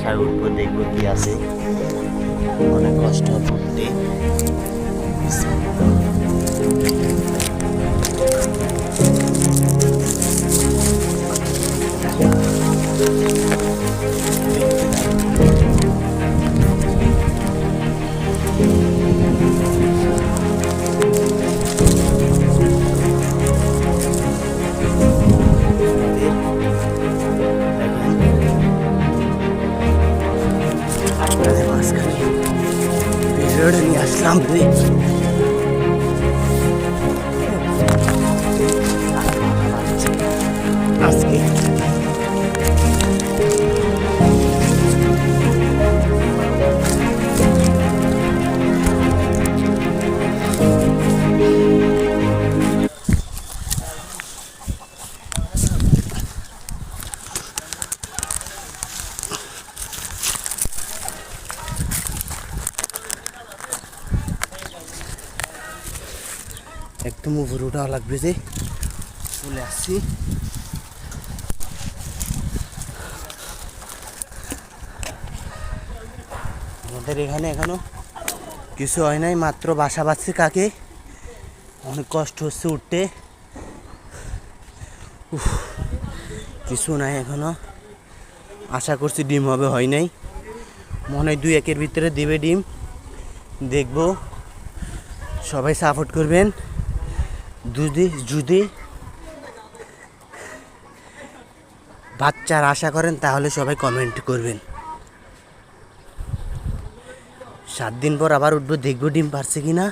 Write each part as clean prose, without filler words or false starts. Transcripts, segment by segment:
বাসায় উঠবো, দেখবো কি আছে। অনেক কষ্ট হবে উঠতে। নিয়ে আসলাম আজকে একদম উপরে উঠা লাগবে, যে চলে আসছি। আমাদের এখানে এখনো কিছু হয় নাই, মাত্র বাসা বাঁধছে কাকে। অনেক কষ্ট হচ্ছে উঠতে, কিছু নাই এখনো। আশা করছি ডিম হবে, হয় নাই। মনে হয় 2-1-এর ভিতরে দিবে ডিম, দেখবো। সবাই সাপোর্ট করবেন। যদি বাচ্চার আশা করেন তাহলে সবাই কমেন্ট করবেন। 7 দিন পর আবার উঠবো, দেখবো ডিম পারছে কিনা।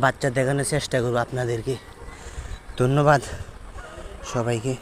বাচ্চা দেখানোর চেষ্টা করবো আপনাদেরকে। ধন্যবাদ সবাইকে।